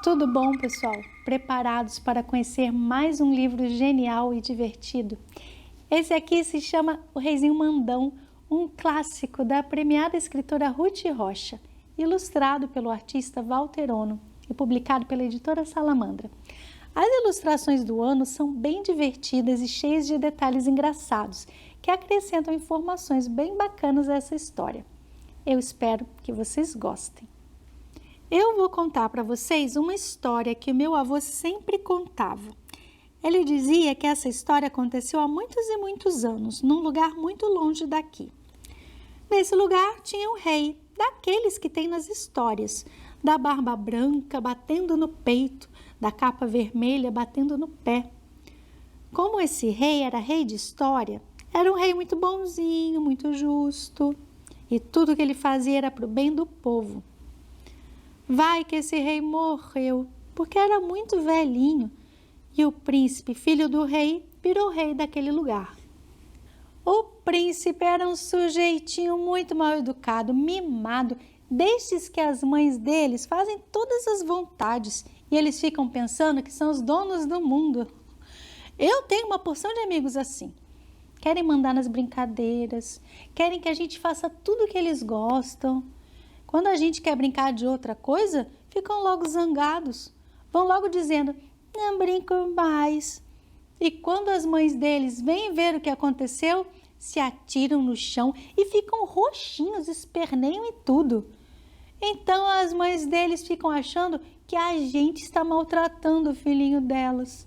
Tudo bom, pessoal? Preparados para conhecer mais um livro genial e divertido? Esse aqui se chama O Reizinho Mandão, um clássico da premiada escritora Ruth Rocha, ilustrado pelo artista Walter Ono e publicado pela editora Salamandra. As ilustrações do Ono são bem divertidas e cheias de detalhes engraçados, que acrescentam informações bem bacanas a essa história. Eu espero que vocês gostem. Eu vou contar para vocês uma história que o meu avô sempre contava. Ele dizia que essa história aconteceu há muitos e muitos anos, num lugar muito longe daqui. Nesse lugar tinha um rei, daqueles que tem nas histórias, da barba branca batendo no peito, da capa vermelha batendo no pé. Como esse rei era rei de história, era um rei muito bonzinho, muito justo, e tudo que ele fazia era para o bem do povo. Vai que esse rei morreu, porque era muito velhinho, e o príncipe, filho do rei, virou rei daquele lugar. O príncipe era um sujeitinho muito mal educado, mimado, destes que as mães deles fazem todas as vontades, e eles ficam pensando que são os donos do mundo. Eu tenho uma porção de amigos assim. Querem mandar nas brincadeiras, querem que a gente faça tudo o que eles gostam. Quando a gente quer brincar de outra coisa, ficam logo zangados. Vão logo dizendo, não brinco mais. E quando as mães deles vêm ver o que aconteceu, se atiram no chão e ficam roxinhos, esperneiam e tudo. Então as mães deles ficam achando que a gente está maltratando o filhinho delas.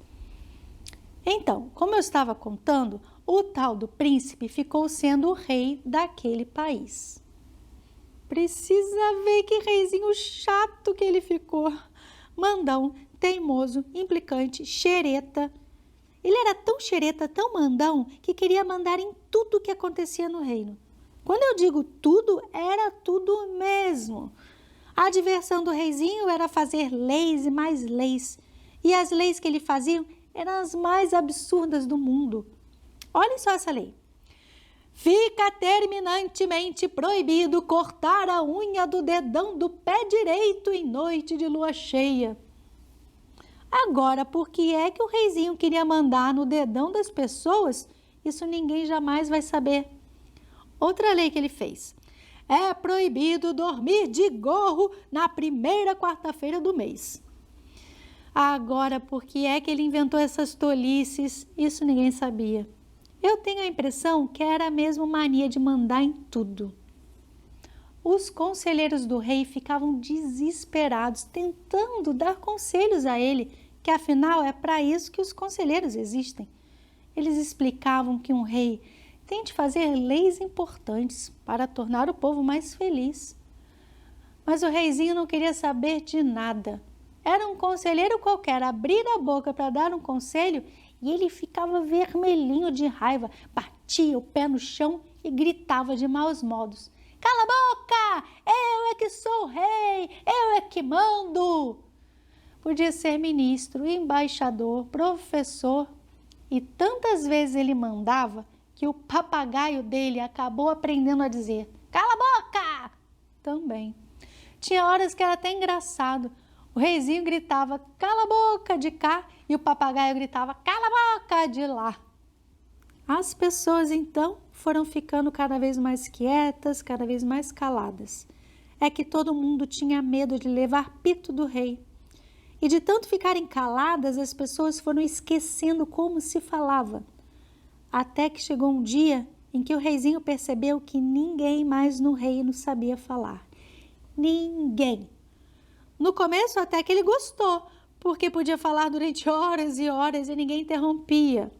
Então, como eu estava contando, o tal do príncipe ficou sendo o rei daquele país. Precisa ver que reizinho chato que ele ficou. Mandão, teimoso, implicante, xereta. Ele era tão xereta, tão mandão, que queria mandar em tudo que acontecia no reino. Quando eu digo tudo, era tudo mesmo. A diversão do reizinho era fazer leis e mais leis. E as leis que ele fazia eram as mais absurdas do mundo. Olhem só essa lei. Fica terminantemente proibido cortar a unha do dedão do pé direito em noite de lua cheia. Agora, por que é que o reizinho queria mandar no dedão das pessoas? Isso ninguém jamais vai saber. Outra lei que ele fez. É proibido dormir de gorro na primeira quarta-feira do mês. Agora, por que é que ele inventou essas tolices? Isso ninguém sabia. Eu tenho a impressão que era mesmo mania de mandar em tudo. Os conselheiros do rei ficavam desesperados, tentando dar conselhos a ele, que afinal é para isso que os conselheiros existem. Eles explicavam que um rei tem de fazer leis importantes para tornar o povo mais feliz. Mas o reizinho não queria saber de nada. Era um conselheiro qualquer abrir a boca para dar um conselho e ele ficava vermelhinho de raiva, batia o pé no chão e gritava de maus modos. Cala a boca! Eu é que sou o rei! Eu é que mando! Podia ser ministro, embaixador, professor. E tantas vezes ele mandava que o papagaio dele acabou aprendendo a dizer cala a boca! Também. Tinha horas que era até engraçado. O reizinho gritava, cala a boca de cá, e o papagaio gritava, cala a boca de lá. As pessoas, então, foram ficando cada vez mais quietas, cada vez mais caladas. É que todo mundo tinha medo de levar pito do rei. E de tanto ficarem caladas, as pessoas foram esquecendo como se falava. Até que chegou um dia em que o reizinho percebeu que ninguém mais no reino sabia falar. Ninguém. No começo até que ele gostou, porque podia falar durante horas e horas e ninguém interrompia.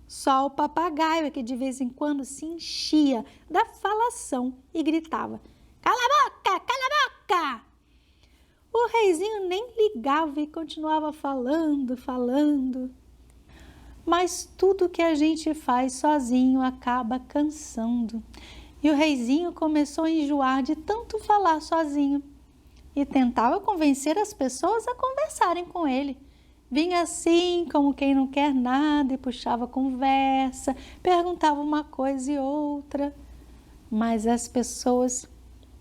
Só o papagaio é que de vez em quando se enchia da falação e gritava, cala a boca, cala a boca! O reizinho nem ligava e continuava falando. Mas tudo que a gente faz sozinho acaba cansando. E o reizinho começou a enjoar de tanto falar sozinho. E tentava convencer as pessoas a conversarem com ele. Vinha assim, como quem não quer nada, e puxava conversa, perguntava uma coisa e outra. Mas as pessoas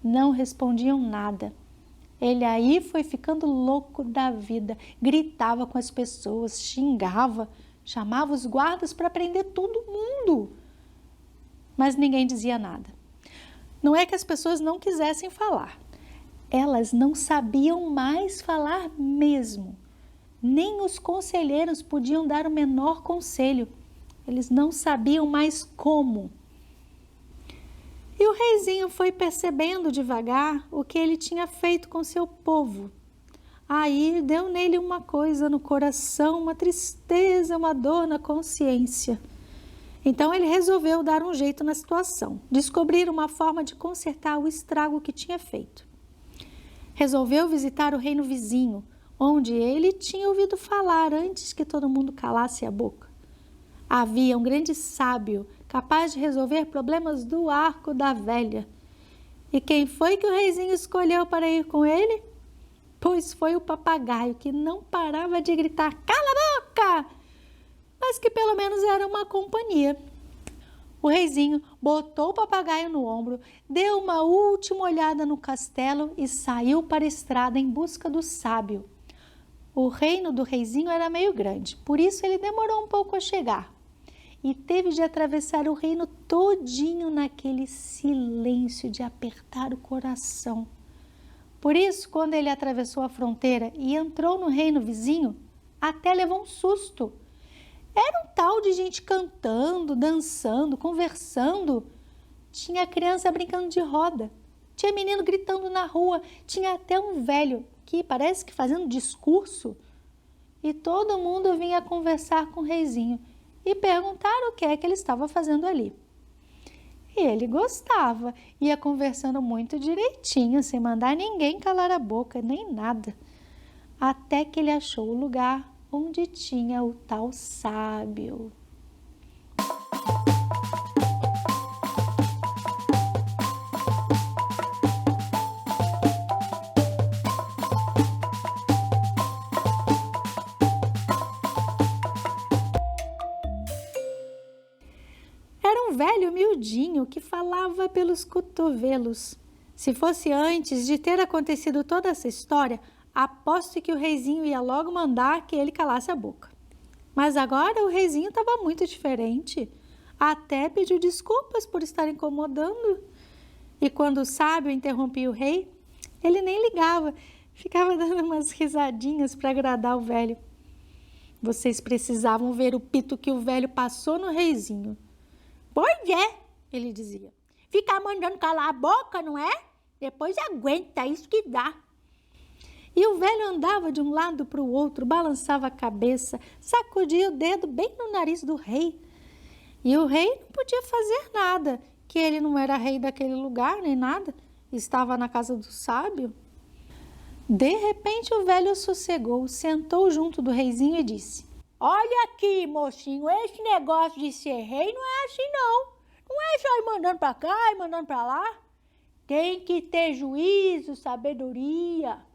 não respondiam nada. Ele aí foi ficando louco da vida, gritava com as pessoas, xingava, chamava os guardas para prender todo mundo. Mas ninguém dizia nada. Não é que as pessoas não quisessem falar. Elas não sabiam mais falar mesmo. Nem os conselheiros podiam dar o menor conselho. Eles não sabiam mais como. E o reizinho foi percebendo devagar o que ele tinha feito com seu povo. Aí deu nele uma coisa no coração, uma tristeza, uma dor na consciência. Então ele resolveu dar um jeito na situação, descobrir uma forma de consertar o estrago que tinha feito. Resolveu visitar o reino vizinho, onde ele tinha ouvido falar antes que todo mundo calasse a boca. Havia um grande sábio capaz de resolver problemas do arco da velha. E quem foi que o reizinho escolheu para ir com ele? Pois foi o papagaio, que não parava de gritar, cala a boca! Mas que pelo menos era uma companhia. O reizinho botou o papagaio no ombro, deu uma última olhada no castelo e saiu para a estrada em busca do sábio. O reino do reizinho era meio grande, por isso ele demorou um pouco a chegar. E teve de atravessar o reino todinho naquele silêncio de apertar o coração. Por isso, quando ele atravessou a fronteira e entrou no reino vizinho, até levou um susto. Era um tal de gente cantando, dançando, conversando. Tinha criança brincando de roda, tinha menino gritando na rua, tinha até um velho que parece que fazendo discurso. E todo mundo vinha conversar com o reizinho e perguntar o que é que ele estava fazendo ali. E ele gostava, ia conversando muito direitinho, sem mandar ninguém calar a boca, nem nada. Até que ele achou o lugar onde tinha o tal sábio. Era um velho miudinho que falava pelos cotovelos. Se fosse antes de ter acontecido toda essa história, aposto que o reizinho ia logo mandar que ele calasse a boca. Mas agora o reizinho estava muito diferente. Até pediu desculpas por estar incomodando. E quando o sábio interrompia o rei, ele nem ligava, ficava dando umas risadinhas para agradar o velho. Vocês precisavam ver o pito que o velho passou no reizinho. Pois é, ele dizia. Ficar mandando calar a boca, não é? Depois aguenta, isso que dá. E o velho andava de um lado para o outro, balançava a cabeça, sacudia o dedo bem no nariz do rei. E o rei não podia fazer nada, que ele não era rei daquele lugar, nem nada. Estava na casa do sábio. De repente o velho sossegou, sentou junto do reizinho e disse: olha aqui, mocinho, esse negócio de ser rei não é assim não. Não é só ir mandando para cá e mandando para lá. Tem que ter juízo, sabedoria.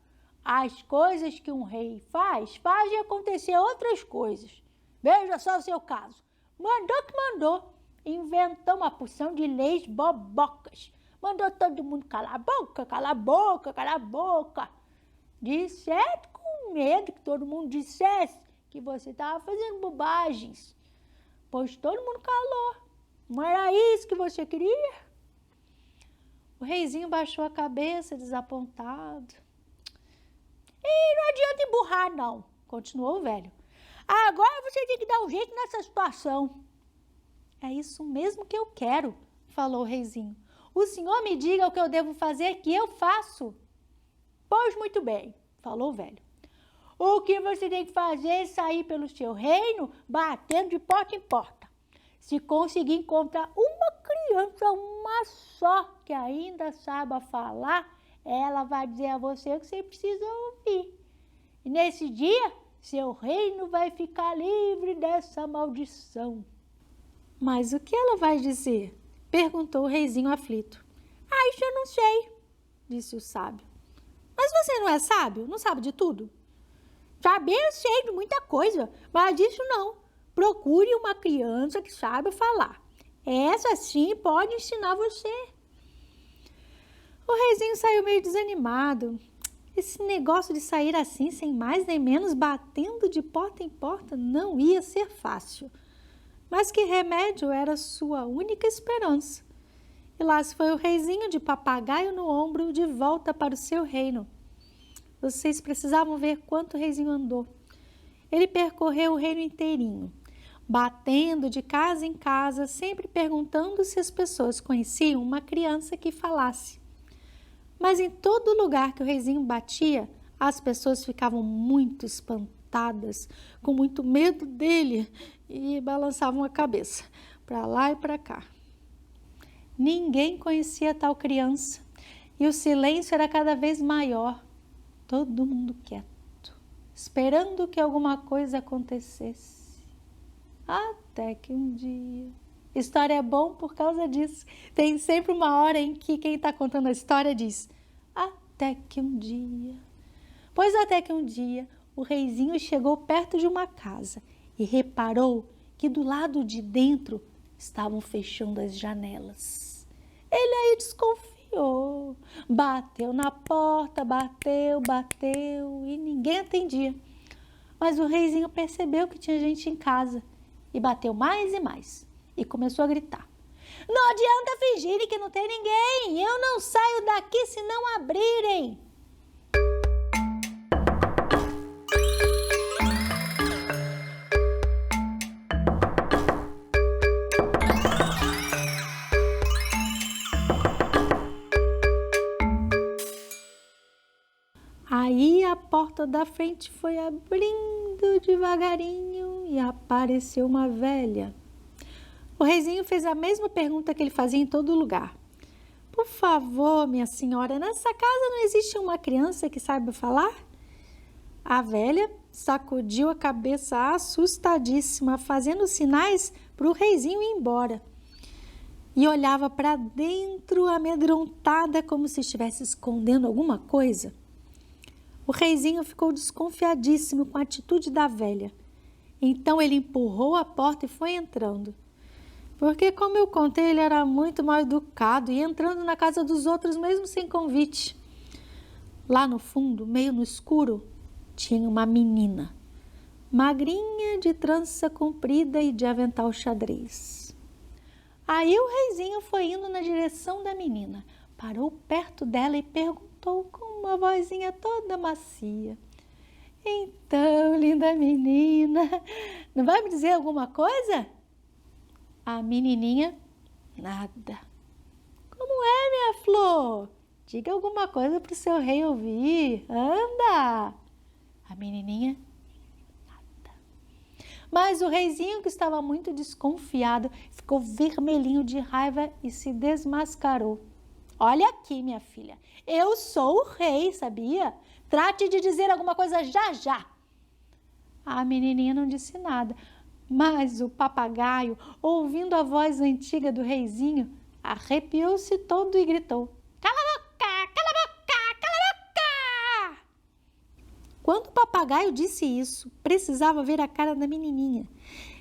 As coisas que um rei fazem acontecer outras coisas. Veja só o seu caso. Mandou que mandou. Inventou uma porção de leis bobocas. Mandou todo mundo calar a boca, calar a boca, calar a boca. De certo, com medo que todo mundo dissesse que você estava fazendo bobagens. Pois todo mundo calou. Não era isso que você queria? O reizinho baixou a cabeça, desapontado. E não adianta emburrar, não, continuou o velho. Agora você tem que dar um jeito nessa situação. É isso mesmo que eu quero, falou o reizinho. O senhor me diga o que eu devo fazer, que eu faço. Pois muito bem, falou o velho. O que você tem que fazer é sair pelo seu reino, batendo de porta em porta. Se conseguir encontrar uma criança, uma só, que ainda saiba falar, ela vai dizer a você o que você precisa ouvir. E nesse dia, seu reino vai ficar livre dessa maldição. Mas o que ela vai dizer? Perguntou o reizinho aflito. Ah, isso eu não sei, disse o sábio. Mas você não é sábio? Não sabe de tudo? Saber eu sei de muita coisa, mas isso não. Procure uma criança que saiba falar. Essa sim pode ensinar você. O reizinho saiu meio desanimado. Esse negócio de sair assim, sem mais nem menos, batendo de porta em porta, não ia ser fácil. Mas que remédio era sua única esperança? E lá se foi o reizinho de papagaio no ombro de volta para o seu reino. Vocês precisavam ver quanto o reizinho andou. Ele percorreu o reino inteirinho, batendo de casa em casa, sempre perguntando se as pessoas conheciam uma criança que falasse. Mas em todo lugar que o reizinho batia, as pessoas ficavam muito espantadas, com muito medo dele e balançavam a cabeça para lá e para cá. Ninguém conhecia tal criança e o silêncio era cada vez maior. Todo mundo quieto, esperando que alguma coisa acontecesse. Até que um dia... História é bom por causa disso. Tem sempre uma hora em que quem está contando a história diz: até que um dia. Pois até que um dia o reizinho chegou perto de uma casa e reparou que do lado de dentro estavam fechando as janelas. Ele aí desconfiou, bateu na porta, bateu e ninguém atendia. Mas o reizinho percebeu que tinha gente em casa e bateu mais e mais. E começou a gritar: não adianta fingirem que não tem ninguém, eu não saio daqui se não abrirem. Aí a porta da frente foi abrindo devagarinho e apareceu uma velha. O reizinho fez a mesma pergunta que ele fazia em todo lugar. Por favor, minha senhora, nessa casa não existe uma criança que saiba falar? A velha sacudiu a cabeça assustadíssima, fazendo sinais para o reizinho ir embora. E olhava para dentro, amedrontada, como se estivesse escondendo alguma coisa. O reizinho ficou desconfiadíssimo com a atitude da velha. Então ele empurrou a porta e foi entrando. Porque, como eu contei, ele era muito mal educado e entrando na casa dos outros mesmo sem convite. Lá no fundo, meio no escuro, tinha uma menina, magrinha, de trança comprida e de avental xadrez. Aí o reizinho foi indo na direção da menina, parou perto dela e perguntou com uma vozinha toda macia: então, linda menina, não vai me dizer alguma coisa? A menininha, nada. Como é, minha flor? Diga alguma coisa para o seu rei ouvir. Anda! A menininha, nada. Mas o reizinho, que estava muito desconfiado, ficou vermelhinho de raiva e se desmascarou. Olha aqui, minha filha, eu sou o rei, sabia? Trate de dizer alguma coisa já, já. A menininha não disse nada. Mas o papagaio, ouvindo a voz antiga do reizinho, arrepiou-se todo e gritou: cala a boca, cala a boca, cala a boca! Quando o papagaio disse isso, precisava ver a cara da menininha.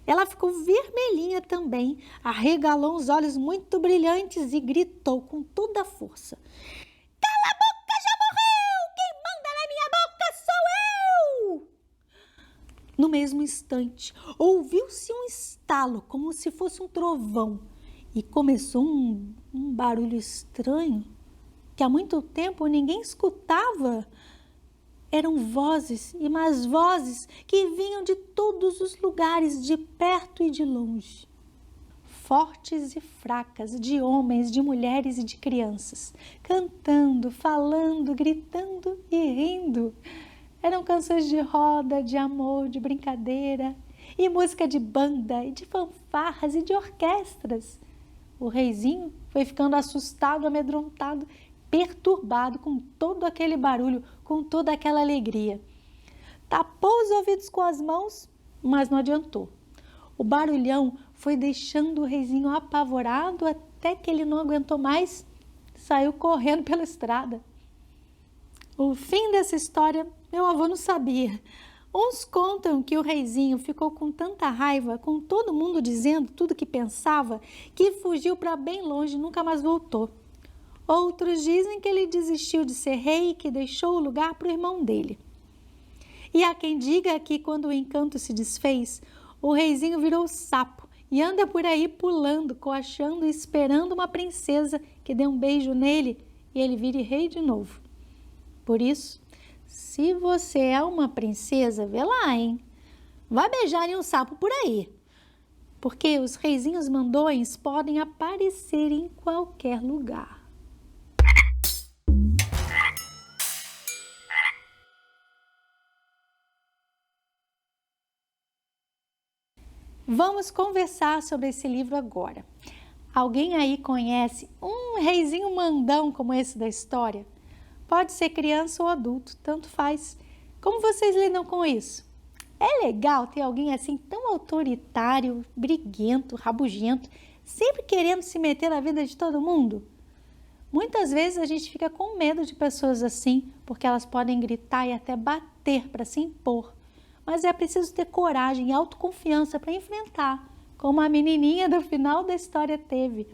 Ela ficou vermelhinha também, arregalou os olhos muito brilhantes e gritou com toda a força: cala a boca, já morreu! Quem manda na minha boca sou eu! No mesmo instante, ouviu-se um estalo, como se fosse um trovão, e começou um barulho estranho, que há muito tempo ninguém escutava. Eram vozes e mais vozes que vinham de todos os lugares, de perto e de longe. Fortes e fracas, de homens, de mulheres e de crianças, cantando, falando, gritando e rindo. Eram canções de roda, de amor, de brincadeira, e música de banda, e de fanfarras e de orquestras. O reizinho foi ficando assustado, amedrontado, perturbado com todo aquele barulho, com toda aquela alegria. Tapou os ouvidos com as mãos, mas não adiantou. O barulhão foi deixando o reizinho apavorado até que ele não aguentou mais, saiu correndo pela estrada. O fim dessa história meu avô não sabia. Uns contam que o reizinho ficou com tanta raiva, com todo mundo dizendo tudo que pensava, que fugiu para bem longe e nunca mais voltou. Outros dizem que ele desistiu de ser rei e que deixou o lugar para o irmão dele. E há quem diga que quando o encanto se desfez, o reizinho virou sapo e anda por aí pulando, coachando e esperando uma princesa que dê um beijo nele e ele vire rei de novo. Por isso, se você é uma princesa, vê lá, hein? Vai beijar em um sapo por aí. Porque os reizinhos mandões podem aparecer em qualquer lugar. Vamos conversar sobre esse livro agora. Alguém aí conhece um reizinho mandão como esse da história? Pode ser criança ou adulto, tanto faz. Como vocês lidam com isso? É legal ter alguém assim tão autoritário, briguento, rabugento, sempre querendo se meter na vida de todo mundo? Muitas vezes a gente fica com medo de pessoas assim, porque elas podem gritar e até bater para se impor. Mas é preciso ter coragem e autoconfiança para enfrentar, como a menininha do final da história teve.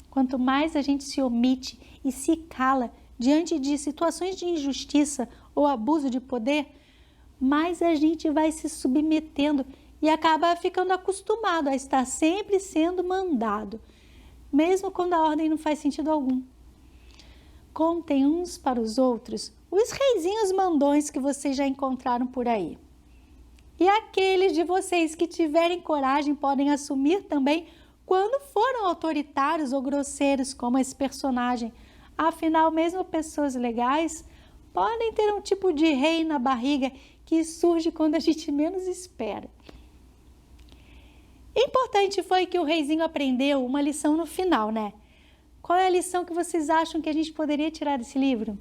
Quanto mais a gente se omite e se cala diante de situações de injustiça ou abuso de poder, mais a gente vai se submetendo e acaba ficando acostumado a estar sempre sendo mandado, mesmo quando a ordem não faz sentido algum. Contem uns para os outros os reizinhos mandões que vocês já encontraram por aí. E aqueles de vocês que tiverem coragem podem assumir também quando foram autoritários ou grosseiros como esse personagem. Afinal, mesmo pessoas legais podem ter um tipo de rei na barriga que surge quando a gente menos espera. Importante foi que o reizinho aprendeu uma lição no final, né? Qual é a lição que vocês acham que a gente poderia tirar desse livro?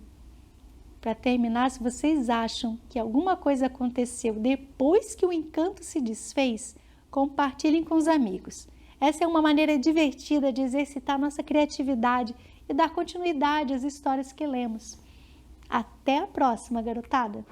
Para terminar, se vocês acham que alguma coisa aconteceu depois que o encanto se desfez, compartilhem com os amigos. Essa é uma maneira divertida de exercitar nossa criatividade e dar continuidade às histórias que lemos. Até a próxima, garotada!